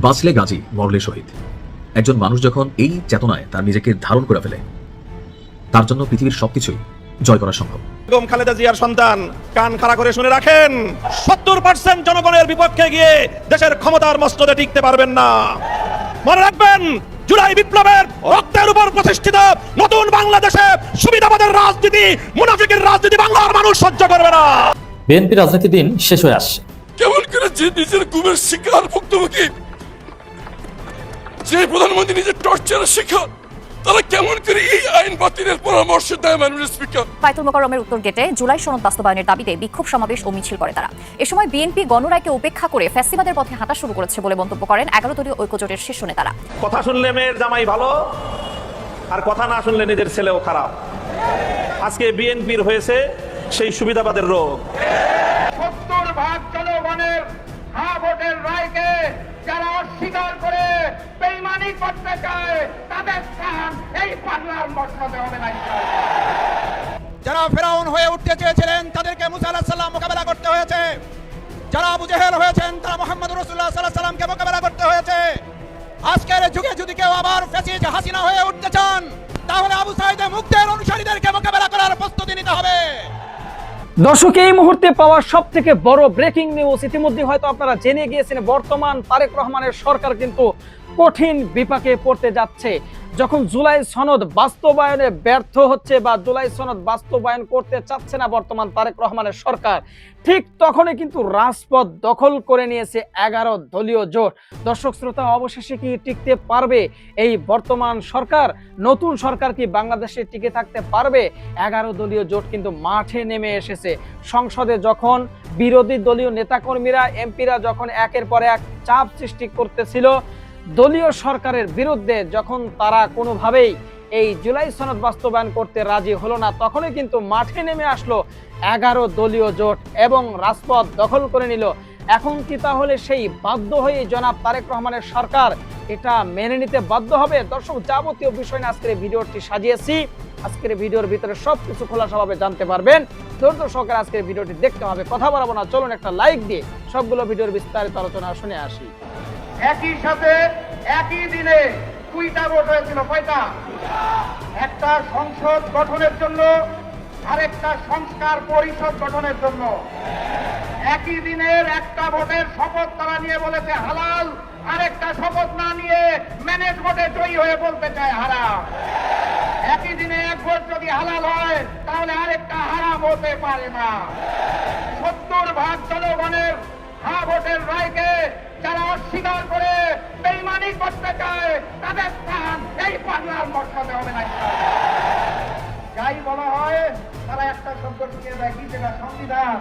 বাঁচলে গাজী, মরলে শহীদ। একজন মানুষ যখন এই চেতনায় তার নিজেকে ধারণ করে ফেলে, তার জন্য পৃথিবীর সবকিছুই জয় করা সম্ভব। বেগম খালেদা জিয়ার সন্তান, কান খাড়া করে শুনে রাখেন, 70% জনগণের বিপক্ষে গিয়ে দেশের ক্ষমতার মস্তদে টিকতে পারবেন না। মনে রাখবেন, জুলাই বিপ্লবের রক্তের উপর প্রতিষ্ঠিত নতুন বাংলাদেশে সুবিধাবাদের রাজনীতি, মুনাফিকের রাজনীতি বাংলার মানুষ সহ্য করবে না। বিএনপি রাজনীতি দিন শেষ হয়ে আসছে। কেমন করে যে নিজের গুমের শিকার ভুক্তভোগী, যে প্রধানমন্ত্রী নিজের টর্চারের শিকার, তারা কেমন করে এই আইন বাতিলের পরামর্শ দেয় মাননীয় স্পিকার? বায়তুল মোকাররমের উত্তর গেটে জুলাই সনদ বাস্তবায়নের দাবিতে বিক্ষোভ সমাবেশ ও মিছিল করে তারা। এ সময় বিএনপি গণরায়কে উপেক্ষা করে ফ্যাসিবাদের পথে হাঁটা শুরু করেছে বলে মন্তব্য করেন 11 দলীয় ঐক্যজোটের শীর্ষ নেতারা। কথা শুনলে মেয়ের জামাই ভালো, আর কথা না শুনলে নিজের ছেলেও খারাপ। আজকে বিএনপির হয়েছে সেই সুবিধাবাদের রোগ। 70% জনগণের হ্যাঁ ভোটের রায়কে যারা অস্বীকার করে বেঈমানি করতে চায়, তাদের স্থান এই বাংলার মসনদে হবে না। যারা ফেরাউন হয়ে উঠতে চেয়েছিলেন, তাদেরকে মুসা আলাইহিস সালাম মোকাবেলা করতে হয়েছে। যারা আবু জেহেল হয়েছেন, তারা মুহাম্মদ রাসূলুল্লাহ সাল্লাল্লাহু আলাইহি সাল্লামকে মোকাবেলা করতে হয়েছে। আজকের যুগে যদি কেউ আবার ফ্যাসিস্ট হাসিনা হয়ে উঠতে চান, তাহলে আবু সাঈদ মুগ্ধের অনুসারীদেরকে মোকাবেলা করার প্রস্তুতি নিতে হবে। দর্শক, এই মুহূর্তে পাওয়া সব থেকে বড় ব্রেকিং নিউজ, ইতিমধ্যে হয়তো আপনারা জেনে গিয়েছেন, বর্তমান তারেক রহমানের সরকার কিন্তু কঠিন বিপাকে পড়তে যাচ্ছে। যখন জুলাই সনদ বাস্তবায়নে ব্যর্থ হচ্ছে বা জুলাই সনদ বাস্তবায়ন করতে চাচ্ছে না বর্তমান তারেক রহমানের সরকার, ঠিক তখনই কিন্তু রাজপথ দখল করে নিয়েছে 11 দলীয় জোট। দর্শক শ্রোতা, অবশেষে কি টিকতে পারবে এই বর্তমান সরকার? নতুন সরকার কি বাংলাদেশে টিকে থাকতে পারবে? 11 দলীয় জোট কিন্তু মাঠে নেমে এসেছে। সংসদে যখন বিরোধী দলীয় নেতাকর্মীরা, এমপিরা যখন একের পর এক চাপ সৃষ্টি করতেছিল দলীয় সরকারের বিরুদ্ধে, যখন তারা কোনোভাবেই এই জুলাই সনদ বাস্তবায়ন করতে রাজি হলো না, তখনই কিন্তু মাঠে নেমে আসলো 11 দলীয় জোট এবং রাজপথ দখল করে নিল। এখন কি তাহলে সেই বাধ্য হয়ে জনাব তারেক রহমানের সরকার এটা মেনে নিতে বাধ্য হবে? দর্শক, যাবতীয় বিষয় নিয়ে আজকের ভিডিওটি সাজিয়েছি। আজকের ভিডিওর ভিতরে সবকিছু খোলাসাভাবে জানতে পারবেন। ধৈর্য সহকারে আজকের ভিডিওটি দেখতে হবে। কথা বাড়াবো না, চলুন একটা লাইক দিয়ে সবগুলো ভিডিওর বিস্তারিত আলোচনা শুনে আসি। একই সাথে একই দিনে 2টা ভোট হয়েছিল। কয়টা? একটা সংসদ গঠনের জন্য, আরেকটা সংস্কার পরিষদ গঠনের জন্য। একই দিনের একটা ভোটের শপথ তারা নিয়ে বলেছে হালাল, আরেকটা শপথ না নিয়ে ম্যানেজ ভোটে জয়ী হয়ে বলতে চায় হারাম। একই দিনে এক ভোট যদি হালাল হয়, তাহলে আরেকটা হারাম হতে পারে না। 70% জনগণের হ্যাঁ ভোটের রায়কে যারা অস্বীকার করে বেঈমানি করতে চায়, তাদের স্থান এই বাংলার মসনদে হবে না। যাই বলা হয়, তারা একটা শব্দ শুনিয়ে দেয়, কি যেটা সংবিধান।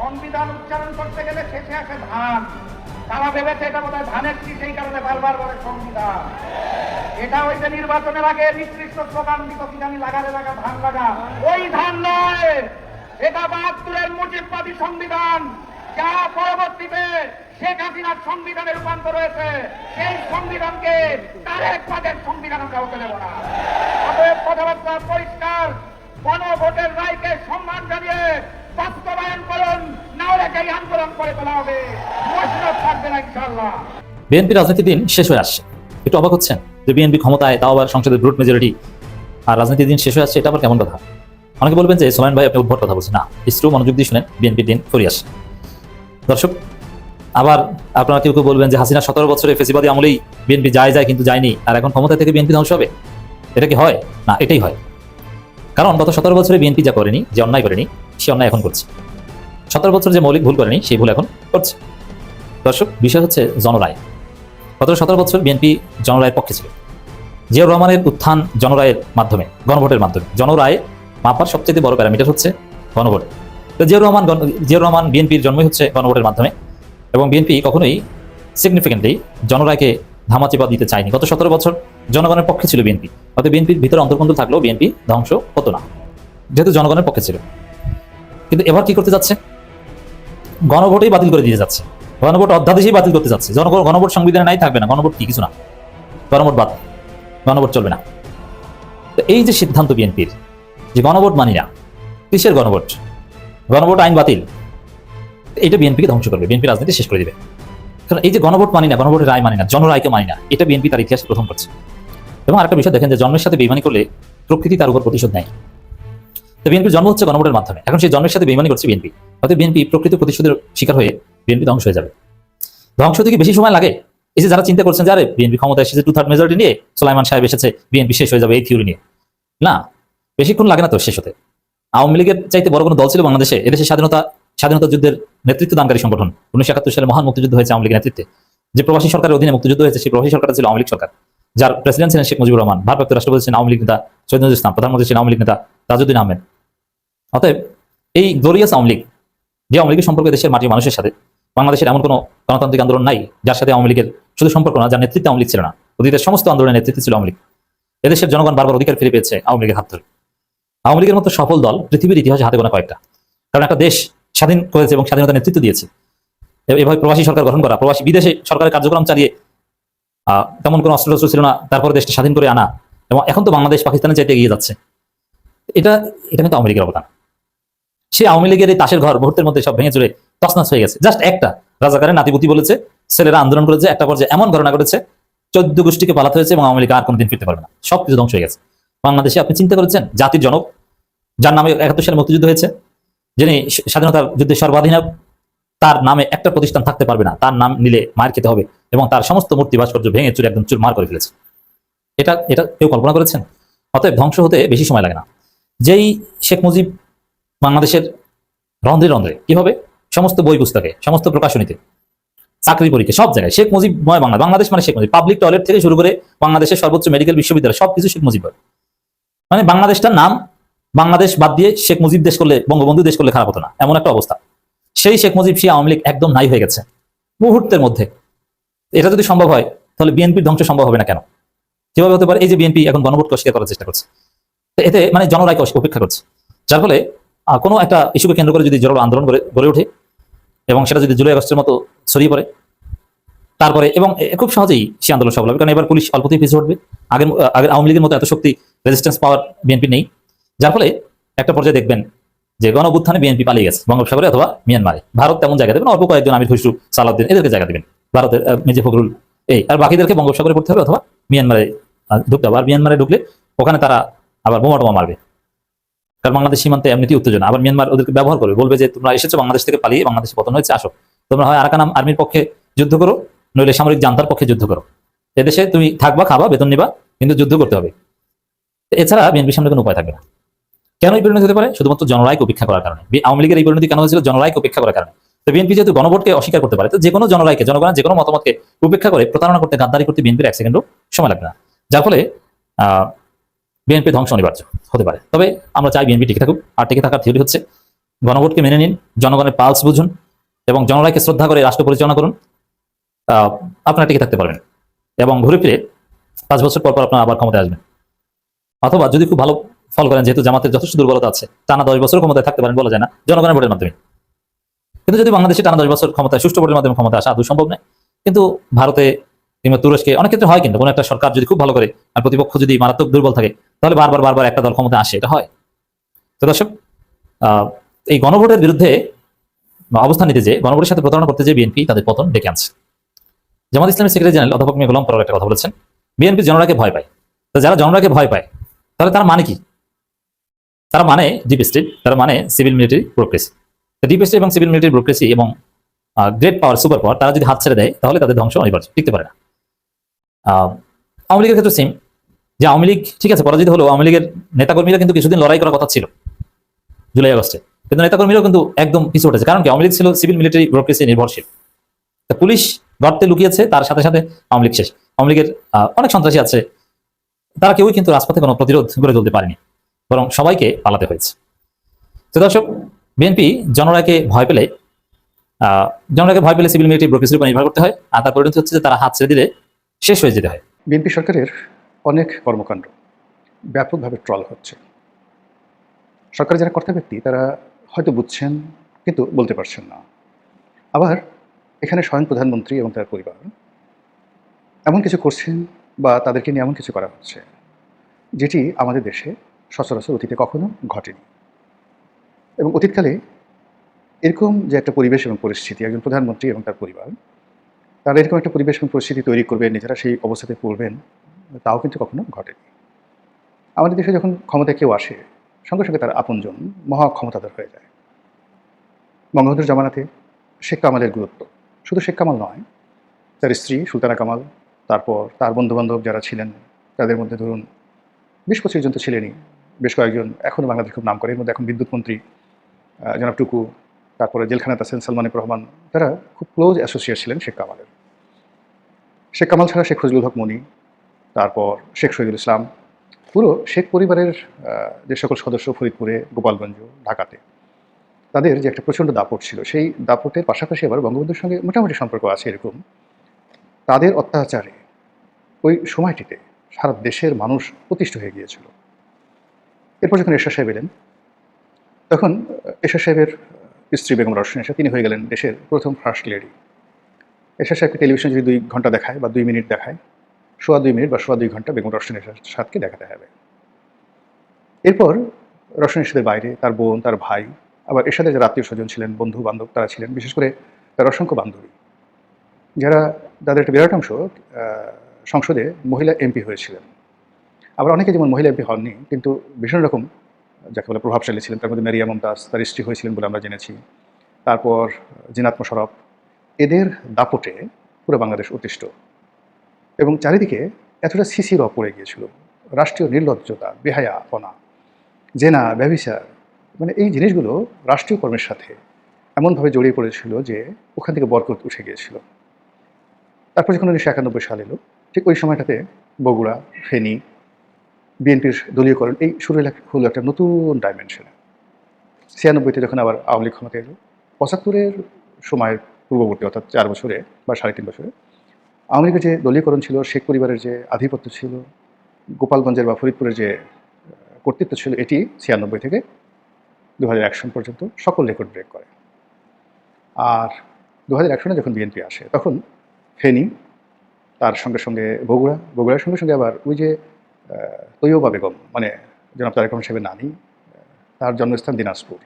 সংবিধান উচ্চারণ করতে গেলে শেষে আসে ধান। তারা ভেবেছে এটা বোধহয় ধানের কি, সেই কারণে বারবার বলে সংবিধান। এটা ওই যে নির্বাচনের আগে নির্দিষ্ট স্লোগান দিত, কি জানি, লাগালে লাগা ধান লাগা, ওই ধান নয়। এটা 72-এর মুজিববাদী সংবিধান, যা পরবর্তীতে শেখ হাসিনার সংবিধানে রূপান্তর হয়েছে। সেই সংবিধানকে তারেক বাদের সংবিধান আমরা হতে দেব না। অতএব কথাবার্তা পরিষ্কার, গণভোটের রায়কে সম্মান জানিয়ে বাস্তবায়ন করুন, না হলে এই আন্দোলন করে তোলা হবে, মসনদ থাকবে না ইনশাআল্লাহ। বিএনপি রাজনীতি দিন শেষ হয়ে আসছে। একটু অবাক হচ্ছেন যে বিএনপি ক্ষমতায়, তাও আবার সংসদের ব্রুট মেজরিটি, আর রাজনীতির দিন শেষ হয়ে আসছে, এটা আবার কেমন কথা? অনেকে বলবেন যে সোলাইমান ভাই আপনি উদ্ভট কথা বলছেন। না, ইসরো মনোযোগ দিয়ে শুনেন, বিএনপির দিন ফুরিয়ে আসছে। দর্শক, আবার আপনারা কেউ কেউ বলবেন যে হাসিনা 17 বছরে ফেসিবাদী আমলেই বিএনপি যায় কিন্তু যায়নি, আর এখন ক্ষমতা থেকে বিএনপি ধ্বংস হবে। এটা কি হয়? না, এটাই হয়। কারণ গত 17 বছরে বিএনপি যা করেনি, যে অন্যায় করেনি, সে অন্যায় এখন করছে। 17 বছর যে মৌলিক ভুল করেনি, সেই ভুল এখন করছে। দর্শক, বিষয় হচ্ছে জনরায়। গত 17 বছর বিএনপি জনরায়ের পক্ষে ছিল। জিয়াউর রহমানের উত্থান জনরায়ের মাধ্যমে, গণভোটের মাধ্যমে। জনরায় মাপার সবচেয়ে বড় প্যারামিটার হচ্ছে গণভোট। তো জিয়াউর রহমান বিএনপির জন্মই হচ্ছে গণভোটের মাধ্যমে, এবং বিএনপি কখনোই সিগনিফিকেন্টলি জনরায়কে ধামাচিপা দিতে চায়নি। গত 17 বছর জনগণের পক্ষে ছিল বিএনপি। হয়তো বিএনপির ভিতরে অন্তর্কন্দ থাকলেও বিএনপি ধ্বংস হতো না, যেহেতু জনগণের পক্ষে ছিল। কিন্তু এবার কি করতে যাচ্ছে? গণভোটেই বাতিল করে দিয়ে যাচ্ছে। গণভোট অধ্যাদেশেই বাতিল করতে যাচ্ছে। গণভোট সংবিধানে নাই, থাকবে না। গণভোট কি? কিছু না, গণভোট বাদ, গণভোট চলবে না। তো এই যে সিদ্ধান্ত বিএনপির, যে গণভোট মানি না, কিসের গণভোট? গণভোট আইন বাতিল। এটা বিএনপিকে ধ্বংস করবে, বিএনপি রাজনীতি শেষ করে দিবে। কারণ এই যে গণভোট মানি না, গণভোটের রায় মানি না, জনরায়কে মানি না, এটা বিএনপি তার ইতিহাসে প্রথম করছে। এবং আরেকটা বিষয় দেখেন যে জন্মের সাথে বেইমানি করলে প্রকৃতি তার উপর প্রতিশোধ নেয়। তো বিএনপির জন্ম হচ্ছে গণভোটের মাধ্যমে, এখন সেই জন্মের সাথে বেইমানি করছে বিএনপি, হয়তো বিএনপি প্রকৃত প্রতিশোধের শিকার হয়ে বিএনপি ধ্বংস হয়ে যাবে। ধ্বংস থেকে বেশি সময় লাগে? এই যে যারা চিন্তা করছেন যে আরে বিএনপি ক্ষমতা এসেছে 2/3 মেজরিটি নিয়ে, সুলাইমান সাহেব এসেছে, বিএনপি শেষ হয়ে যাবে এই থিওরি নিয়ে, না, বেশিক্ষণ লাগে না তো শেষ হতে। আওয়ামী লীগের চাইতে বড় কোনো দল ছিল বাংলাদেশে? এদেশের স্বাধীনতা যুদ্ধের নেতৃত্ব দানকারী সংগঠন, 1971 সালে মহান মুক্তিযুদ্ধ হয়েছে আওয়ামী লীগের নেতৃত্বে। যে প্রবাসী সরকারের অধীনে মুক্তিযুদ্ধ হয়েছে, সেই প্রবাসী সরকার ছিল আওয়ামী লীগ সরকার, যার প্রেসিডেন্ট ছিলেন শেখ মুজিবুর রহমান, ভারপ্রাপ্ত রাষ্ট্রপতি ছিলেন আওয়ামী লীগ নেতা শহীদ নজরুল ইসলাম, প্রধানমন্ত্রী ছিলেন আওয়ামী লীগ নেতা তাজউদ্দিন আহমেদ। অতএব এই গ্লোরিয়াস আওয়ামী লীগ, যে আওয়ামী লীগের সম্পর্কে দেশের মাটির মানুষের সাথে, বাংলাদেশের এমন কোনো গণতান্ত্রিক আন্দোলন নাই যার সাথে আওয়ামী লীগের শুধু সম্পর্ক না, যার নেতৃত্বে আওয়ামী লীগ ছিল না, অতীতের সমস্ত আন্দোলনের নেতৃত্বে ছিল আওয়ামী লীগ। এদেশের জনগণ বারবার অধিকার ফিরে পেয়েছে আওয়ামী লীগের হাত ধরে। আওয়ামী লীগের মতো সফল দল পৃথিবীর ইতিহাসে হাতে গোনা কয়েকটা। কারণ একটা দেশ স্বাধীন করেছে এবং স্বাধীনতা নেতৃত্ব দিয়েছে, এভাবে প্রবাসী সরকার গঠন করা, প্রবাসী বিদেশে সরকারের কার্যক্রম চালিয়ে তেমন কোনো অস্ত্র ছিল না, তারপরে দেশটা স্বাধীন করে আনা, এবং এখন তো বাংলাদেশ পাকিস্তানের চাইতে এগিয়ে যাচ্ছে। এটা কিন্তু আওয়ামী লীগের অবদান। সে আওয়ামী লীগের এই তাসের ঘর মুহূর্তের মধ্যে সব ভেঙে চুরে তছনছ হয়ে গেছে। জাস্ট একটা রাজাকারের নাতিপুতি বলেছে, ছেলেরা আন্দোলন করেছে, একটা পর্যায়ে এমন ঘটনা ঘটেছে 14 গোষ্ঠীকে পালাতে হয়েছে এবং আওয়ামী লীগ আর কোনোদিন ফিরতে পারবে না, সবকিছু ধ্বংস হয়ে গেছে। বাংলাদেশে আপনি চিন্তা করেছেন জাতির জনক, যার নামে 71 সালে মুক্তিযুদ্ধ হয়েছে, যিনি স্বাধীনতার যুদ্ধে সর্বাধিনায়ক, তার নামে একটা প্রতিষ্ঠান থাকতে পারবে না, তার নাম নিলে মায়ের খেতে হবে, এবং তার সমস্ত মূর্তি ভাস্কর্য ভেঙে চুরে একদম চুরমার করে ফেলেছে। এটা কেউ কল্পনা করেছেন? অতএব ধ্বংস হতে বেশি সময় লাগে না। যেই শেখ মুজিব বাংলাদেশের রন্ধ্রে রন্ধ্রে, কিভাবে সমস্ত বই পুস্তকে, সমস্ত প্রকাশনীতে, চাকরি পরীক্ষা, সব জায়গায় শেখ মুজিবময় বাংলাদেশ মানে শেখ মুজিব, পাবলিক টয়লেট থেকে শুরু করে বাংলাদেশের সর্বোচ্চ মেডিকেল বিশ্ববিদ্যালয় সবকিছু শেখ মুজিব। মানে বাংলাদেশটার নাম বাংলাদেশ বাদ দিয়ে শেখ মুজিব দেশ করলে, বঙ্গবন্ধু দেশ করলে খারাপ হতো না, এমন একটা অবস্থা। সেই শেখ মুজিব, সেই আওয়ামী লীগ একদম নাই হয়ে গেছে মুহূর্তের মধ্যে। এটা যদি সম্ভব হয় তাহলে বিএনপির ধ্বংস সম্ভব হবে না কেন? কিভাবে হতে পারে? এই যে বিএনপি এখন গণভোটকে অস্বীকার করার চেষ্টা করছে, এতে মানে জনরায়কে উপেক্ষা করছে, যার ফলে কোনো একটা ইস্যুকে কেন্দ্র করে যদি জোরালো আন্দোলন গড়ে ওঠে এবং সেটা যদি জুলাই আগস্টের মতো ছড়িয়ে পড়ে, তারপরে এবং খুব সহজেই সে আন্দোলন সফল হবে। কারণ এবার পুলিশ অল্পতেই পিছু হটবে। আগের আওয়ামী লীগের মতো এত শক্তি, রেজিস্ট্যান্স পাওয়ার বিএনপি নেই, যার ফলে একটা পর্যায়ে দেখবেন যে গণঅভ্যুত্থানে বিএনপি পালিয়ে গেছে বঙ্গোপসাগরে অথবা মিয়ানমারে। ভারত তেমন জায়গা দেবেন, অল্প কয়েকজন আমির খুসরু, সালাউদ্দিন, এদেরকে জায়গা দেবেন, ভারতের মির্জা ফখরুল, আর বাকিদেরকে বঙ্গোপসাগরে পড়তে হবে অথবা মিয়ানমারে ঢুকতে হবে। আর মিয়ানমারে ঢুকলে ওখানে তারা আবার বোমা মারবে, কারণ বাংলাদেশ সীমান্তে এমনিতেই উত্তেজনা। আবার মিয়ানমার ওদেরকে ব্যবহার করবে, বলবে যে তোমরা এসেছো বাংলাদেশ থেকে পালিয়ে, বাংলাদেশে পতন হয়েছে, আসো তোমরা হয় আরাকান আর্মির পক্ষে যুদ্ধ করো, নইলে সামরিক জান্তার পক্ষে যুদ্ধ করো। এদেশে তুমি থাকবা, খাবা, বেতন নিবা, কিন্তু যুদ্ধ করতে হবে। এছাড়া বিএনপির সামনে কোনো উপায় থাকবে না। কেন এই পরিণতি হতে পারে? শুধুমাত্র জনরায়কে উপেক্ষা করার কারণে। আওয়ামী লীগের এই পরিণতি কেন হয়েছিল? জনরায়কে উপেক্ষা করার কারণে। তো বিএনপি যেহেতু গণভোটকে অস্বীকার করতে পারে, তো যে কোনো জনরায়কে, জনগণের যে কোনো মতামতকে উপেক্ষা করে প্রতারণা করতে, গাদ্দারি করতে বিএনপির 1 সেকেন্ডও সময় লাগবে না, যার ফলে বিএনপি ধ্বংস অনিবার্য হতে পারে। তবে আমরা চাই বিএনপি টিকে থাকুক, আর টিকে থাকার থিওরি হচ্ছে গণভোটকে মেনে নিন, জনগণের পালস বুঝুন এবং জনরায়কে শ্রদ্ধা করে রাষ্ট্র পরিচালনা করুন, আপনারা টিকে থাকতে পারবেন এবং ঘুরে ফিরে 5 বছর পর আপনারা আবার ক্ষমতায় আসবেন। অথবা যদি খুব ভালো ফল করেন, যেহেতু জামাতের যথেষ্ট দুর্বলতা আছে, টানা 10 বছর ক্ষমতায় থাকতে পারেন, বলা যায় না, জনগণের ভোটের মাধ্যমে। কিন্তু যদি বাংলাদেশে টানা 10 বছর ক্ষমতায় সুষ্ঠু ভোটের মাধ্যমে ক্ষমতা আসা আদৌ সম্ভব নয়। কিন্তু ভারতে কিংবা তুরস্কে অনেক ক্ষেত্রে হয়, কিন্তু কোনো একটা সরকার যদি খুব ভালো করে আর প্রতিপক্ষ যদি মারাত্মক দুর্বল থাকে, তাহলে বারবার একটা দল ক্ষমতা আসে, এটা হয়। তো দর্শক, এই গণভোটের বিরুদ্ধে অবস্থান নিতে যে, গণভোটের সাথে প্রতারণা করতে যে বিএনপি তাদের পতন ডেকে আনছে। জামাত ইসলামের সেক্রেটারি জেনারেল অধ্যাপক মিয়া গোলাম পরোয়ার একটা কথা বলেছেন, বিএনপি জনরাকে ভয় পায়। তো যারা জনরাকে ভয় পায়, তাহলে তার মানে কি? তারা মানে ডিপ স্টেট, তারা মানে civil military bureaucracy. Deep state এবং সিভিল মিলিটারি ব্যুরোক্রেসি এবং গ্রেট পাওয়ার, সুপার পাওয়ার, তারা যদি হাত ছেড়ে দেয় তাহলে তাদের ধ্বংস অনিবার্য, টিকতে পারে না। আওয়ামী লীগের ক্ষেত্রে সেম, যে আওয়ামী লীগ ঠিক আছে পরাজিত হলো, আওয়ামী লীগের নেতাকর্মীরা কিন্তু কিছুদিন লড়াই করার কথা ছিল জুলাই আগস্টে, কিন্তু নেতাকর্মীরাও কিন্তু একদম পিছু উঠেছে। কারণ কি? আওয়ামী লীগ ছিল সিভিল মিলিটারি ব্যুরোক্রেসি নির্ভরশীল। পুলিশ গর্তে লুকিয়েছে, তার সাথে সাথে আওয়ামী লীগ শেষ। আওয়ামী লীগের অনেক সন্ত্রাসী আছে, তারা কেউই কিন্তু রাজপথে কোনো প্রতিরোধ গড়ে তুলতে পারেনি, বরং সবাইকে পালাতে হয়েছে। তো দর্শক, বিএনপি জনরায়কে ভয় পেলে সিভিল মিলিটারি ব্যুরোক্রেসির উপর নির্ভর করতে হয়, আর তার পরিণতি হচ্ছে যে তারা হাত ছেড়ে দিলে শেষ হয়ে যেতে হয়। বিএনপি সরকারের অনেক কর্মকাণ্ড ব্যাপকভাবে ট্রল হচ্ছে। সরকারের যারা কর্তা ব্যক্তি তারা হয়তো বুঝছেন কিন্তু বলতে পারছেন না। আবার এখানে স্বয়ং প্রধানমন্ত্রী এবং তার পরিবার এমন কিছু করছেন বা তাদেরকে নিয়ে এমন কিছু করা হচ্ছে যেটি আমাদের দেশে সচরাচর অতীতে কখনো ঘটেনি। এবং অতীতকালে এরকম যে একটা পরিবেশ এবং পরিস্থিতি, একজন প্রধানমন্ত্রী এবং তার পরিবার তারা এরকম একটা পরিবেশ এবং পরিস্থিতি তৈরি করবে, নিজেরা সেই অবস্থাতে পড়বেন, তাও কিন্তু কখনো ঘটেনি। আমাদের দেশে যখন ক্ষমতায় কেউ আসে, সঙ্গে সঙ্গে তার আপনজন মহা ক্ষমতাধর হয়ে যায়। বঙ্গবন্ধুর জামানাতে শেখ কামালের গুরুত্ব, শুধু শেখ কামাল নয়, তার স্ত্রী সুলতানা কামাল, তারপর তার বন্ধুবান্ধব যারা ছিলেন, তাদের মধ্যে ধরুন 20-25 জন তো ছিলেনই, বেশ কয়েকজন এখনও বাংলাদেশ খুব নাম করে। এর মধ্যে এখন বিদ্যুৎ মন্ত্রী জনাব টুকু, তারপরে জেলখানাতে আছেন সালমানিক রহমান, তারা খুব ক্লোজ অ্যাসোসিয়েট ছিলেন শেখ কামালের। শেখ কামাল ছাড়া শেখ ফজলুল হক মনি, তারপর শেখ শহীদুল ইসলাম, পুরো শেখ পরিবারের যে সকল সদস্য ফরিদপুরে, গোপালগঞ্জ, ঢাকাতে, তাদের যে একটা প্রচণ্ড দাপট ছিল, সেই দাপটের পাশাপাশি আবার বঙ্গবন্ধুর সঙ্গে মোটামুটি সম্পর্ক আছে এরকম। তাদের অত্যাচারে ওই সময়টিতে সারা দেশের মানুষ অতিষ্ঠ হয়ে গিয়েছিল। এরপর যখন এরশাদ সাহেব এলেন, তখন এরশাদ সাহেবের স্ত্রী বেগম রওশনিসা, তিনি হয়ে গেলেন দেশের প্রথম ফার্স্ট লেডি। এরশাদ সাহেবকে টেলিভিশনে যদি 2 ঘন্টা দেখায় বা 2 মিনিট দেখায়, সোয়া 2 মিনিট বা সোয়া 2 ঘন্টা বেগম রওশনিসাকে দেখাতে হবে। এরপর রওশনিসাদের বাইরে তার বোন, তার ভাই, আবার এরশাদের যারা আত্মীয় স্বজন ছিলেন, বন্ধু বান্ধব তারা ছিলেন, বিশেষ করে তার অসংখ্য বান্ধবী, যারা তাদের একটা বিরাট অংশ সংসদে মহিলা এমপি হয়েছিলেন। আবার অনেকে যেমন মহিলা এমপি হননি, কিন্তু ভীষণ রকম যাকে বলে প্রভাবশালী ছিলেন। তার মধ্যে মারিয়া মুমতাজ, তার স্ত্রী হয়েছিলেন বলে আমরা জেনেছি। তারপর জিনাত মোশাররফ, এদের দাপটে পুরো বাংলাদেশ অতিষ্ঠ এবং চারিদিকে এতটা সিসি র পড়ে গিয়েছিল। রাষ্ট্রীয় নির্লজ্জতা, বেহায়াপনা, জেনা, ব্যভিচার, মানে এই জিনিসগুলো রাষ্ট্রীয় কর্মের সাথে এমনভাবে জড়িয়ে পড়েছিল যে ওখান থেকে বরকত উঠে গিয়েছিল। তারপর যখন 1991 সাল এলো, ঠিক ওই সময়টাতে বগুড়া, ফেনী, বিএনপির দলীয়করণ এই শুরু হলো একটা নতুন ডাইমেনশনে। 96-তে যখন আবার আওয়ামী লীগ ক্ষমতা এলো, 75-এর সময়ের পূর্ববর্তী অর্থাৎ 4 বছরে বা 3.5 বছরে আওয়ামী লীগের যে দলীয়করণ ছিল, শেখ পরিবারের যে আধিপত্য ছিল, গোপালগঞ্জের বা ফরিদপুরের যে কর্তৃত্ব ছিল, এটি 96 থেকে 2001 সন পর্যন্ত সকল রেকর্ড ব্রেক করে। আর 2001 সনে যখন বিএনপি আসে, তখন ফেনী, তার সঙ্গে সঙ্গে বগুড়ার সঙ্গে সঙ্গে আবার ওই যে তৈয়বা বেগম, মানে জনাব তারেক রহমান সাহেবের নানি, তার জন্মস্থান দিনাজপুর,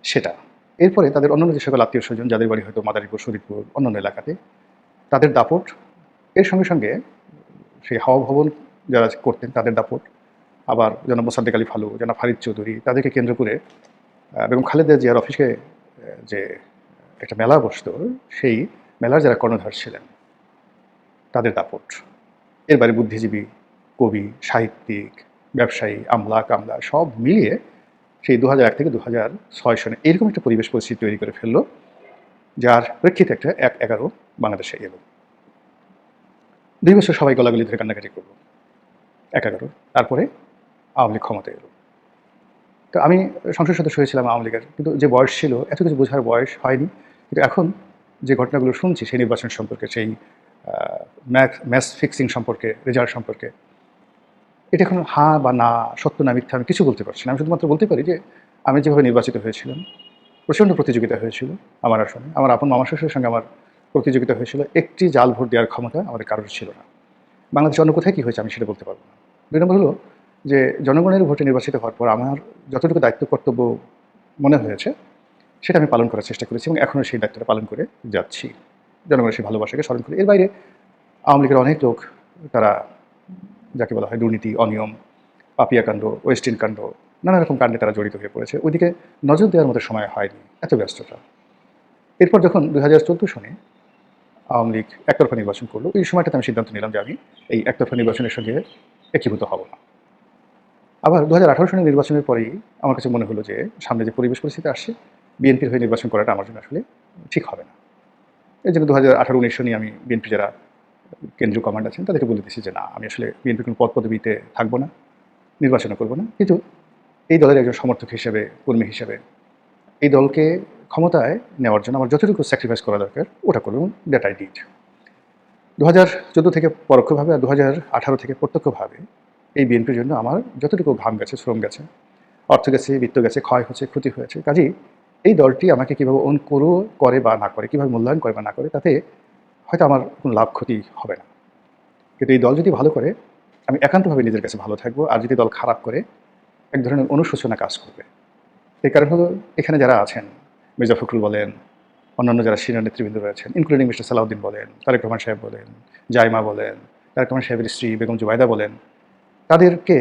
সেটা। এরপরে তাদের অন্যান্য যে সকল আত্মীয় স্বজন, যাদের বাড়ি হয়তো মাদারীপুর, শরীদপুর, অন্যান্য এলাকাতে, তাদের দাপট, এর সঙ্গে সঙ্গে সেই হাওয়া ভবন যারা করতেন তাদের দাপট, আবার জনাব মোসাদ্দেক আলী ফালু, জনাব ফারিদ চৌধুরী, তাদেরকে কেন্দ্র করে বেগম খালেদা জিয়ার অফিসে যে একটা মেলা বসত, সেই মেলার যারা কর্ণধার ছিলেন তাদের দাপট, এর বাইরে বুদ্ধিজীবী, কবি, সাহিত্যিক, ব্যবসায়ী, আমলা কামলা সব মিলিয়ে সেই 2001 থেকে 2006 সনে এরকম একটা পরিবেশ পরিস্থিতি তৈরি করে ফেললো, যার প্রেক্ষিতে একটা 1/11 বাংলাদেশে এলো। 2 বছর সবাই গলাগলি ধরে কান্নাকাটি করলো, 1/11। তারপরে আওয়ামী লীগ ক্ষমতা এলো। তো আমি সংসদ সদস্য হয়েছিলাম আওয়ামী লীগের, কিন্তু যে বয়স ছিল, এত কিছু বোঝার বয়স হয়নি। কিন্তু এখন যে ঘটনাগুলো শুনছি সেই নির্বাচন সম্পর্কে, সেই ম্যাচ ফিক্সিং সম্পর্কে, রেজাল্ট সম্পর্কে, এটা এখন হ্যাঁ বা না, সত্য না মিথ্যা আমি কিছু বলতে পারছি না। আমি শুধুমাত্র বলতে পারি যে আমি যেভাবে নির্বাচিত হয়েছিলাম, প্রচণ্ড প্রতিযোগিতা হয়েছিল আমার আসনে, আমার আপন মামা শ্বশুরের সঙ্গে আমার প্রতিযোগিতা হয়েছিল, একটি জাল ভোট দেওয়ার ক্ষমতা আমাদের কারোর ছিল না। বাংলাদেশে অন্য কোথায় কী হয়েছে আমি সেটা বলতে পারবো না। 2 নম্বর হলো যে জনগণের ভোটে নির্বাচিত হওয়ার পর আমার যতটুকু দায়িত্ব কর্তব্য মনে হয়েছে সেটা আমি পালন করার চেষ্টা করেছি এবং এখনও সেই দায়িত্বটা পালন করে যাচ্ছি, জনগণের সেই ভালোবাসাকে স্মরণ করে। এর বাইরে আওয়ামী লীগের অনেক লোক, তারা যাকে বলা হয় দুর্নীতি, অনিয়ম, পাপিয়াকাণ্ড, ওয়েস্টিন কাণ্ড, নানা রকম কাণ্ডে তারা জড়িত হয়ে পড়েছে। ওইদিকে নজর দেওয়ার মতো সময় হয়নি, এত ব্যস্ততা। এরপর যখন 2014 সনে আওয়ামী লীগ একতরফা নির্বাচন করলো, ওই সময়টাতে আমি সিদ্ধান্ত নিলাম যে আমি এই একতরফা নির্বাচনের সঙ্গে একীভূত হব না। আবার 2018 সনের নির্বাচনের পরেই আমার কাছে মনে হলো যে সামনে যে পরিবেশ পরিস্থিতি আসছে, বিএনপির হয়ে নির্বাচন করাটা আমার জন্য আসলে ঠিক হবে না। এই জন্য 2018-19 সনে আমি বিএনপি যারা কেন্দ্রীয় কমান্ড আছেন তাদেরকে বলে দিয়েছি যে না, আমি আসলে বিএনপির কোনো পদ পদবিতে থাকবো না, নির্বাচনও করবো না, কিন্তু এই দলের একজন সমর্থক হিসেবে, কর্মী হিসেবে এই দলকে ক্ষমতায় নেওয়ার জন্য আমার যতটুকু স্যাক্রিফাইস করা দরকার ওটা করবো, এবং দ্যাট আই ডিড। 2014 থেকে পরোক্ষভাবে আর 2018 থেকে প্রত্যক্ষভাবে এই বিএনপির জন্য আমার যতটুকু ঘাম গেছে, শ্রম গেছে, অর্থ গেছে, বিত্ত গেছে, ক্ষয় হচ্ছে, ক্ষতি হয়েছে। কাজেই এই দলটি আমাকে কীভাবে করে বা না করে, কীভাবে মূল্যায়ন করে বা না করে, তাতে হয়তো আমার কোনো লাভ ক্ষতি হবে না। কিন্তু এই দল যদি ভালো করে, আমি একান্তভাবে নিজের কাছে ভালো থাকবো, আর যদি দল খারাপ করে এক ধরনের অনুশোচনা কাজ করবে। এই কারণ হলো এখানে যারা আছেন, মির্জা ফখরুল বলেন, অন্যান্য যারা সিনিয়র নেতৃবৃন্দ রয়েছেন, ইনক্লুডিং মিস্টার সালাউদ্দিন বলেন, তারেক রহমান সাহেব বলেন, জাইমা বলেন, তারেক রহমান সাহেবের স্ত্রী বেগম জুবাইদা বলেন, তাদেরকে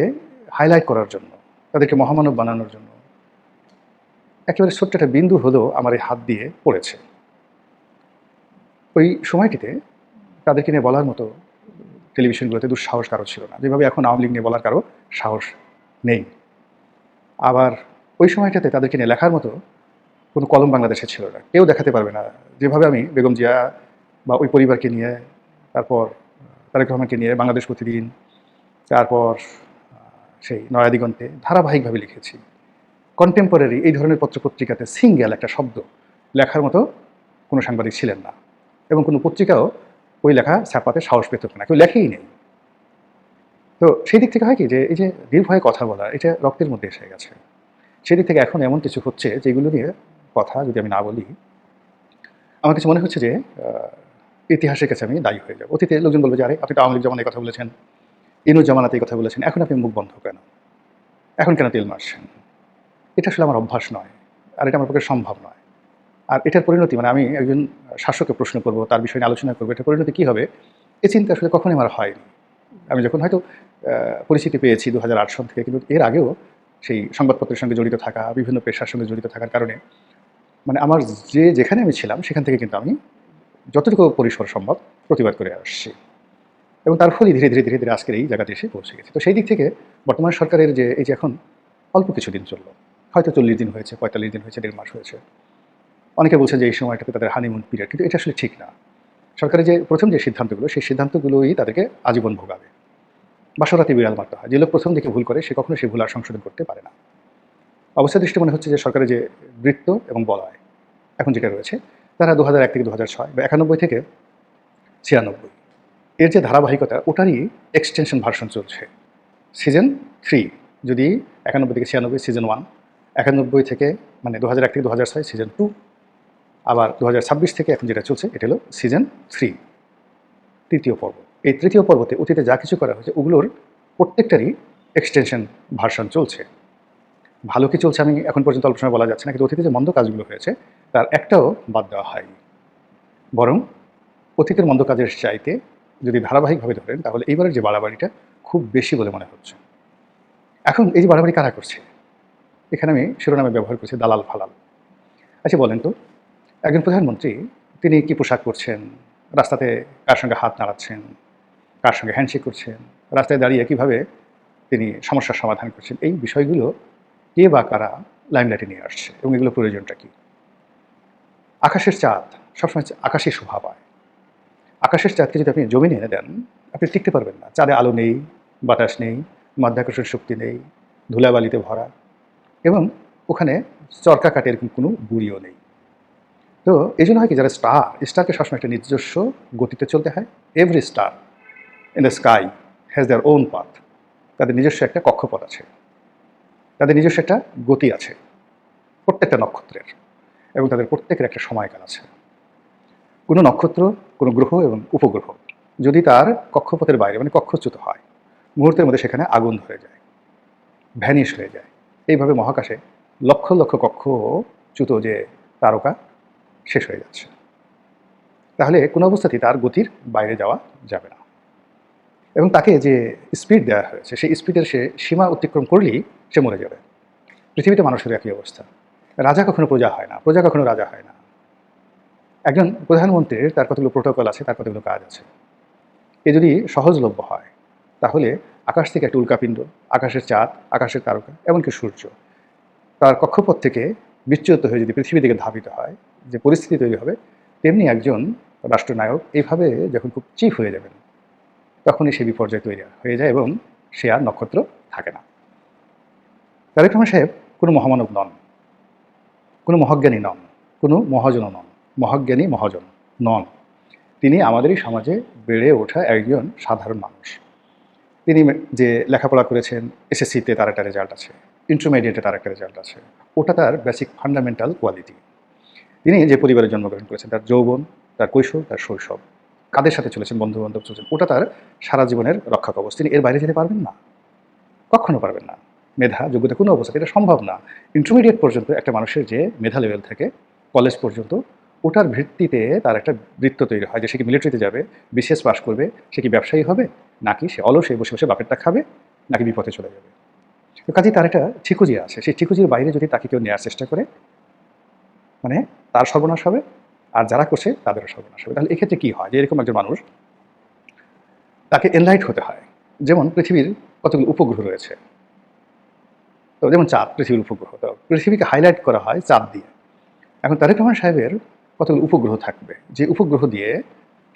হাইলাইট করার জন্য, তাদেরকে মহামানব বানানোর জন্য একেবারে ছোট্ট একটা বিন্দু হলেও আমার এই হাত দিয়ে পড়েছে। ওই সময়টিতে তাদেরকে নিয়ে বলার মতো টেলিভিশনগুলোতে দুঃসাহস কারো ছিল না, যেভাবে এখন আওয়ামী লীগ নিয়ে বলার কারো সাহস নেই। আবার ওই সময়টাতে তাদেরকে নিয়ে লেখার মতো কোনো কলম বাংলাদেশে ছিল না, কেউ দেখাতে পারবে না। যেভাবে আমি বেগম জিয়া বা ওই পরিবারকে নিয়ে, তারপর তারেক রহমানকে নিয়ে বাংলাদেশ প্রতিদিন, তারপর সেই নয়া দিগন্তে ধারাবাহিকভাবে লিখেছি, কন্টেম্পোরারি এই ধরনের পত্রপত্রিকাতে সিঙ্গেল একটা শব্দ লেখার মতো কোনো সাংবাদিক ছিলেন না, এবং কোনো পত্রিকাও ওই লেখা ছাপাতে সাহস পেত না, কেউ লেখেই নেই। তো সেই দিক থেকে হয় কি যে এই যে নির্ভয়ে কথা বলা, এটা রক্তের মধ্যে এসে গেছে। সেই দিক থেকে এখন এমন কিছু হচ্ছে যেগুলো নিয়ে কথা যদি আমি না বলি, আমার কাছে মনে হচ্ছে যে ইতিহাসের কাছে আমি দায়ী হয়ে যাব। অতীতে লোকজন বলবে যে আরে আপনি তো আওয়ামী লীগ জমানায় কথা বলেছেন, ইনুস জামানাতে এই কথা বলেছেন, এখন আপনি মুখ বন্ধ কেন, এখন কেন তেল মারছেন? এটা আসলে আমার অভ্যাস নয়, আর এটা আমার পক্ষে সম্ভব নয়। আর এটার পরিণতি, মানে আমি একজন শাসককে প্রশ্ন করব, তার বিষয়ে নিয়ে আলোচনা করবো, এটার পরিণতি কী হবে এ চিন্তা আসলে কখনোই আমার হয়নি। আমি যখন হয়তো পরিচিতি পেয়েছি 2008 সাল থেকে, কিন্তু এর আগেও সেই সংবাদপত্রের সঙ্গে জড়িত থাকা, বিভিন্ন পেশার সঙ্গে জড়িত থাকার কারণে মানে আমার যেখানে আমি ছিলাম সেখান থেকে কিন্তু আমি যতটুকু পরিসর সম্ভব প্রতিবাদ করে আসছি, এবং তার ফলে ধীরে ধীরে ধীরে ধীরে আজকের এই জায়গাতে এসে পৌঁছে গেছি। তো সেই দিক থেকে বর্তমান সরকারের যে এই যে এখন অল্প কিছু দিন চললো, হয়তো 40 দিন হয়েছে, 45 দিন হয়েছে, 1.5 মাস হয়েছে, অনেকে বলছে যে এই সময়টাতে তাদের হানিমুন পিরিয়ড, কিন্তু এটা আসলে ঠিক না। সরকারের যে প্রথম যে সিদ্ধান্তগুলো, সেই সিদ্ধান্তগুলোই তাদেরকে আজীবন ভোগাবে। বাসরাতে বিড়াল মারতে হয়, যে লোক প্রথম দিকে ভুল করে সে কখনো সেই ভুল আর সংশোধন করতে পারে না। অবস্থা দৃষ্টি মনে হচ্ছে যে সরকারের যে বৃত্ত এবং বলয় এখন যেটা রয়েছে, তারা 2001 থেকে 2006 বা 91 থেকে 96 এর যে ধারাবাহিকতা, ওটারই এক্সটেনশন ভার্সন চলছে। সিজন 3 যদি 91 থেকে 96 সিজন 1, 91 থেকে মানে 2001 থেকে 2006 সিজন 2, আবার 2026 থেকে এখন যেটা চলছে এটা হলো সিজন 3, তৃতীয় পর্ব। এই তৃতীয় পর্বতে অতীতে যা কিছু করা হয়েছে ওগুলোর প্রত্যেকটারই এক্সটেনশন ভার্সন চলছে। ভালো কি চলছে আমি এখন পর্যন্ত অল্প সময় বলা যাচ্ছে না, কিন্তু অতীতে যে মন্দ কাজগুলো হয়েছে তার একটাও বাদ দেওয়া হয়নি। বরং অতীতের মন্দ কাজের চাইতে যদি ধারাবাহিকভাবে ধরেন তাহলে এইবারের যে বাড়াবাড়িটা খুব বেশি বলে মনে হচ্ছে। এখন এই যে বাড়াবাড়ি কারা করছে, এখানে আমি শিরোনামে ব্যবহার করছি দালাল ফালাল। আচ্ছা বলেন তো, একজন প্রধানমন্ত্রী তিনি কি পোশাক পরছেন, রাস্তাতে কার সঙ্গে হাত নাড়াচ্ছেন, কার সঙ্গে হ্যান্ডশেক করছেন, রাস্তায় দাঁড়িয়ে কীভাবে তিনি সমস্যার সমাধান করছেন, এই বিষয়গুলো কে বা কারা লাইমলাইটে নিয়ে আসছে এবং এগুলো প্রয়োজনটা কী? আকাশের চাঁদ সবসময় আকাশে শোভা পায়। আকাশের চাঁদকে যদি আপনি জমিনে এনে দেন আপনি টিকতে পারবেন না। চাঁদে আলো নেই, বাতাস নেই, মাধ্যাকর্ষণ শক্তি নেই, ধুলাবালিতে ভরা, এবং ওখানে চরকা কাটে এরকম কোনো বুড়িও নেই। তো এই জন্য হয় কি, যারা স্টারকে সবসময় একটা নিজস্ব গতিতে চলতে হয়। Every star in the sky has their own path. তাদের নিজস্ব একটা কক্ষপথ আছে, তাদের নিজস্ব একটা গতি আছে প্রত্যেকটা নক্ষত্রের, এবং তাদের প্রত্যেকের একটা সময়কাল আছে। কোনো নক্ষত্র, কোনো গ্রহ এবং উপগ্রহ যদি তার কক্ষপথের বাইরে মানে কক্ষচ্যুত হয়, মুহূর্তের মধ্যে সেখানে আগুন ধরে যায়, ভ্যানিশ হয়ে যায়। এইভাবে মহাকাশে লক্ষ লক্ষ কক্ষচ্যুত যে তারকা শেষ হয়ে যাচ্ছে। তাহলে কোনো অবস্থাতেই তার গতির বাইরে যাওয়া যাবে না, এবং তাকে যে স্পিড দেওয়া হয়েছে সেই স্পিডের সে সীমা অতিক্রম করলেই সে মরে যাবে। পৃথিবীতে মানুষের একই অবস্থা। রাজা কখনো প্রজা হয় না, প্রজা কখনো রাজা হয় না। একজন প্রধানমন্ত্রীর তার কতগুলো প্রোটোকল আছে, তার কতগুলো কাজ আছে। এ যদি সহজলভ্য হয় তাহলে আকাশ থেকে একটা উল্কাপিণ্ড, আকাশের চাঁদ, আকাশের তারকা, এমনকি সূর্য তার কক্ষপথ থেকে বিচ্যুত হয়ে যদি পৃথিবী দিকে ধাবিত হয়, যে পরিস্থিতি তৈরি হবে, তেমনি একজন রাষ্ট্রনায়ক এইভাবে যখন খুব চিফ হয়ে যাবেন তখনই সে বিপর্যয় তৈরি হয়ে যায় এবং সে আর নক্ষত্র থাকে না। তারেক রহমান সাহেব কোনো মহামানব নন, কোনো মহাজ্ঞানী নন, কোনো মহাজন নন, মহাজ্ঞানী মহাজন নন। তিনি আমাদেরই সমাজে বেড়ে ওঠা একজন সাধারণ মানুষ। তিনি যে লেখাপড়া করেছেন, এসএসসিতে তার একটা রেজাল্ট আছে, ইন্টারমিডিয়েটে তার একটা রেজাল্ট আছে, ওটা তার বেসিক ফান্ডামেন্টাল কোয়ালিটি। তিনি যে পরিবারে জন্মগ্রহণ করেছেন, তার যৌবন, তার কৈশোর, তার শৈশব, কাদের সাথে চলেছেন, বন্ধুবান্ধব চলেছেন, ওটা তার সারা জীবনের রক্ষা কবচ। তিনি এর বাইরে যেতে পারবেন না, কখনো পারবেন না। মেধা, যোগ্যতা কোনো অবস্থা এটা সম্ভব না। ইন্টারমিডিয়েট পর্যন্ত একটা মানুষের যে মেধা লেভেল থাকে, কলেজ পর্যন্ত ওটার ভিত্তিতে তার একটা বৃত্ত তৈরি হয় যে সে কি মিলিটারিতে যাবে, বিসিএস পাস করবে, সে কি ব্যবসায়ী হবে, নাকি সে অলসে বসে বসে বাপেরটা খাবে, নাকি বিপথে চলে যাবে। তো কাজেই তার একটা ঠিকুজি আছে, সেই ঠিকুজির বাইরে যদি তাকে কেউ নেওয়ার চেষ্টা করে, মানে তার সর্বনাশ হবে, আর যারা করছে তাদেরও সর্বনাশ হবে। তাহলে এক্ষেত্রে কী হয়, যে এরকম একজন মানুষ, তাকে এনলাইট হতে হয়। যেমন পৃথিবীর কতগুলো উপগ্রহ রয়েছে, তো যেমন চাঁদ পৃথিবীর উপগ্রহ, তো পৃথিবীকে হাইলাইট করা হয় চাঁদ দিয়ে। এখন তারেক রহমান সাহেবের কতগুলো উপগ্রহ থাকবে, যে উপগ্রহ দিয়ে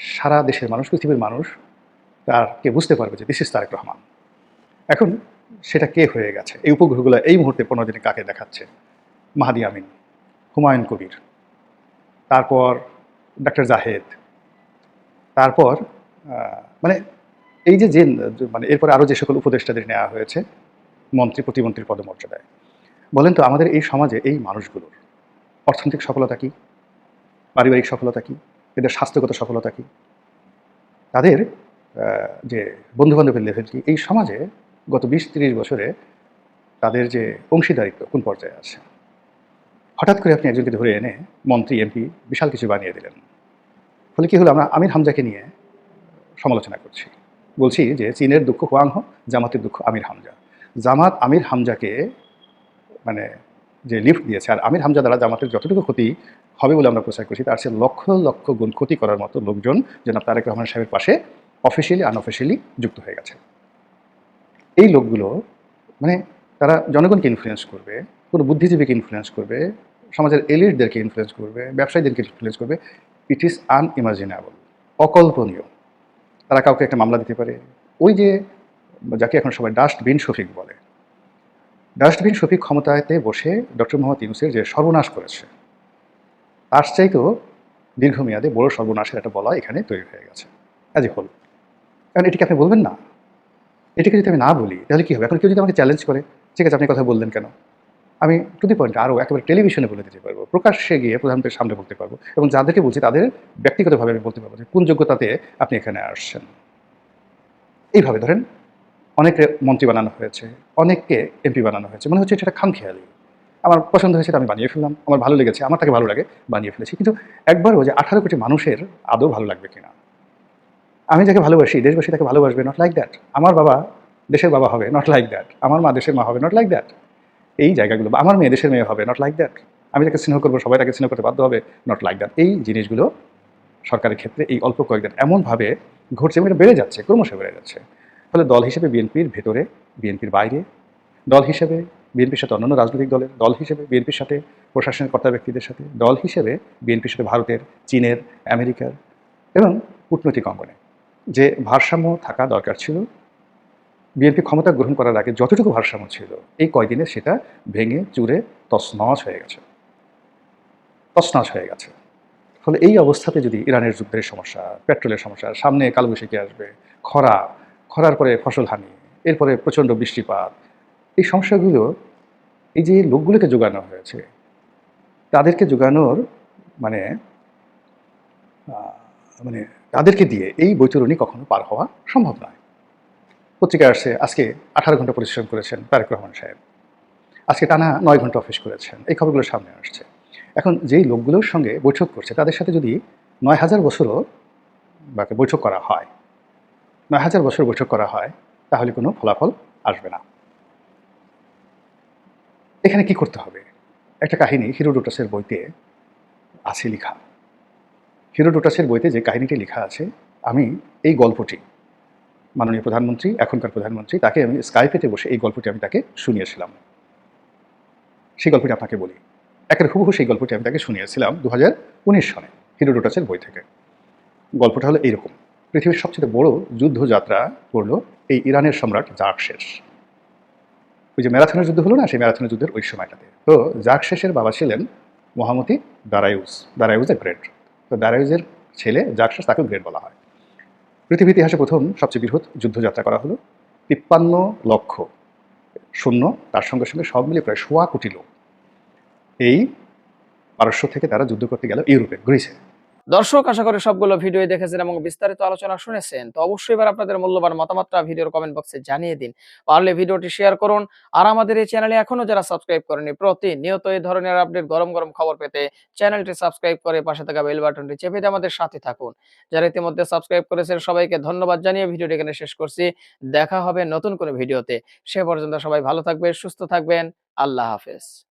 সারা দেশের মানুষ, পৃথিবীর মানুষ তারকে বুঝতে পারবে যে দিস ইজ তারেক রহমান। এখন সেটা কে হয়ে গেছে, এই উপগ্রহগুলো এই মুহূর্তে 15 দিনে কাকে দেখাচ্ছে? মাহাদি আমিন, হুমায়ুন কবির, তারপর ডাক্তার জাহেদ, তারপর মানে এই যে মানে এরপরে আরও যে সকল উপদেষ্টাদের নেওয়া হয়েছে মন্ত্রী প্রতিমন্ত্রীর পদমর্যাদায়। বলেন তো আমাদের এই সমাজে এই মানুষগুলোর অর্থনৈতিক সফলতা কী, পারিবারিক সফলতা কী, এদের স্বাস্থ্যগত সফলতা কী, তাদের যে বন্ধুবান্ধবের লেভেল কী, এই সমাজে গত 20-30 বছরে তাদের যে অংশীদারিত্ব কোন পর্যায়ে আছে। হঠাৎ করে আপনি একজনকে ধরে এনে মন্ত্রী এমপি বিশাল কিছু বানিয়ে দিলেন। ফলে কী হলো, আমরা আমির হামজাকে নিয়ে সমালোচনা করছি, বলছি যে চীনের দুঃখ হোয়াংহ, জামাতের দুঃখ আমির হামজা। জামাত আমির হামজাকে মানে যে লিফট দিয়েছে, আর আমির হামজা দ্বারা জামাতের যতটুকু ক্ষতি হবে বলে আমরা প্রচার করছি, তার সে লক্ষ লক্ষ গুণ ক্ষতি করার মতো লোকজন জনাব তারেক রহমান সাহেবের পাশে অফিসিয়ালি আনঅফিসিয়ালি যুক্ত হয়ে গেছে। এই লোকগুলো মানে তারা জনগণকে ইনফ্লুয়েন্স করবে, কোনো বুদ্ধিজীবীকে ইনফ্লুয়েন্স করবে, সমাজের এলিটদেরকে ইনফ্লুয়েন্স করবে, ব্যবসায়ীদেরকে ইনফ্লুয়েন্স করবে। ইট ইজ আনইমাজিনেবল, অকল্পনীয়। তারা কাউকে একটা মামলা দিতে পারে। ওই যে যাকে এখন সবাই ডাস্টবিন শফিক বলে, ডাস্টবিন শফিক ক্ষমতায়তে বসে ডক্টর মোহাম্মদ ইউনূসের যে সর্বনাশ করেছে, তার চাইতেও দীর্ঘমেয়াদে বড় সর্বনাশের একটা বলা এখানে তৈরি হয়ে গেছে অ্যাজ এ হোল। কারণ এটিকে আপনি বলবেন না, এটিকে যদি আমি না বলি তাহলে কী হবে? এখন কেউ যদি আমাকে চ্যালেঞ্জ করে, ঠিক আছে আপনি কথা বললেন কেন, আমি টু দি পয়েন্ট আরও একেবারে টেলিভিশনে বলে দিতে পারবো, প্রকাশ্যে গিয়ে প্রধানমন্ত্রীর সামনে বলতে পারবো, এবং যাদেরকে বলছি তাদের ব্যক্তিগতভাবে আমি বলতে পারবো যে কোন যোগ্যতাতে আপনি এখানে আসছেন। এইভাবে ধরেন অনেকে মন্ত্রী বানানো হয়েছে, অনেককে এমপি বানানো হয়েছে, মনে হচ্ছে এটা খামখেয়ালি, আমার পছন্দ হয়েছে আমি বানিয়ে ফেললাম, আমার ভালো লেগেছে, আমার তাকে ভালো লাগে বানিয়ে ফেলেছি। কিন্তু একবারও যে 18 কোটি মানুষের আদৌ ভালো লাগবে কিনা, আমি যাকে ভালোবাসি দেশবাসী তাকে ভালোবাসবে, নট লাইক দ্যাট। আমার বাবা দেশের বাবা হবে, নট লাইক দ্যাট। আমার মা দেশের মা হবে, নট লাইক দ্যাট। এই জায়গাগুলো, আমার মেয়ে দেশের মেয়ে হবে, নট লাইক দ্যাট। আমি যাকে স্নেহ করবো সবাই তাকে স্নেহ করতে বাধ্য হবে, নট লাইক দ্যাট। এই জিনিসগুলো সরকারের ক্ষেত্রে এই অল্প কয়েকদিন এমনভাবে ঘটছে এবং এটা বেড়ে যাচ্ছে, ক্রমশ বেড়ে যাচ্ছে। ফলে দল হিসেবে বিএনপির ভেতরে, বিএনপির বাইরে, দল হিসেবে বিএনপির সাথে অন্যান্য রাজনৈতিক দলের, দল হিসেবে বিএনপির সাথে প্রশাসনের কর্তা ব্যক্তিদের সাথে, দল হিসেবে বিএনপির সাথে ভারতের, চীনের, আমেরিকার এবং কূটনৈতিক অঙ্গনে যে ভারসাম্য থাকা দরকার ছিল, বিএনপি ক্ষমতা গ্রহণ করার আগে যতটুকু ভারসাম্য ছিল, এই কয়দিনে সেটা ভেঙে চুরে তছনছ হয়ে গেছে, তছনছ হয়ে গেছে। ফলে এই অবস্থাতে যদি ইরানের যুদ্ধের সমস্যা, পেট্রোলের সমস্যা, সামনে কালবৈশাখী আসবে, খরার পরে ফসলহানি, এরপরে প্রচণ্ড বৃষ্টিপাত, এই সমস্যাগুলো এই যে লোকগুলোকে যোগানো হয়েছে, তাদেরকে যোগানোর মানে মানে তাদেরকে দিয়ে এই বৈতরণী কখনো পার হওয়া সম্ভব নয়। পত্রিকায় আসছে আজকে 18 ঘন্টা পরিশ্রম করেছেন তারেক রহমান সাহেব, আজকে টানা 9 ঘন্টা অফিস করেছেন, এই খবরগুলো সামনে আসছে। এখন যেই লোকগুলোর সঙ্গে বৈঠক করছে তাদের সাথে যদি 9000 বছরও বৈঠক করা হয়, 9000 বছর বৈঠক করা হয়, তাহলে কোনো ফলাফল আসবে না। এখানে কি করতে হবে? একটা কাহিনী হিরোডোটাসের বইতে আছে লেখা। হিরোডোটাসের বইতে যে কাহিনীটি লেখা আছে, আমি এই গল্পটি মাননীয় প্রধানমন্ত্রী, এখনকার প্রধানমন্ত্রী, তাকে আমি স্কাইপেতে বসে এই গল্পটি আমি তাকে শুনিয়েছিলাম। সেই গল্পটি আপনাকে বলি, একের হুবহু সেই গল্পটি আমি তাকে শুনিয়েছিলাম 2019 সনে হিরোডোটাসের বই থেকে। গল্পটা হলো এইরকম: পৃথিবীর সবচেয়ে বড় যুদ্ধযাত্রা করলো এই ইরানের সম্রাট জার্কশেস। ওই যে ম্যারাথনের যুদ্ধ হলো না, সেই ম্যারাথনের যুদ্ধের ওই সময়টাতে। তো জার্কশেসের বাবা ছিলেন মহামতি দারায়ুস, দারায়ুজ এ গ্রেট। তো দারায়ুজের ছেলে জার্কশেস, তাকেও গ্রেট বলা হয়। পৃথিবীর ইতিহাসে প্রথম সবচেয়ে বৃহৎ যুদ্ধযাত্রা করা হলো। 53 লক্ষ সৈন্য, তার সঙ্গে সঙ্গে সব মিলিয়ে প্রায় 1.25 কোটি লোক এই পারস্য থেকে তারা যুদ্ধ করতে গেল ইউরোপে, গ্রিসে। দর্শক, আশা করি সবগুলো ভিডিও দেখেছেন এবং বিস্তারিত আলোচনা শুনেছেন। তো অবশ্যই এবার আপনাদের মূল্যবান মতামতটা ভিডিওর কমেন্ট বক্সে জানিয়ে দিন। পারলে ভিডিওটি শেয়ার করুন। আর আমাদের এই চ্যানেলে এখনো যারা সাবস্ক্রাইব করেনি, প্রতিনিয়ত এই ধরনের আপডেট গরম গরম খবর পেতে চ্যানেলটি সাবস্ক্রাইব করে পাশে থাকা বেল বাটনটি চেপে দিয়ে আমাদের সাথে থাকুন। যারা ইতিমধ্যে সাবস্ক্রাইব করেছেন সবাইকে ধন্যবাদ জানিয়ে ভিডিওটি এখানে শেষ করছি। দেখা হবে নতুন কোনো ভিডিওতে। সে পর্যন্ত সবাই ভালো থাকবেন, সুস্থ থাকবেন। আল্লাহ হাফেজ।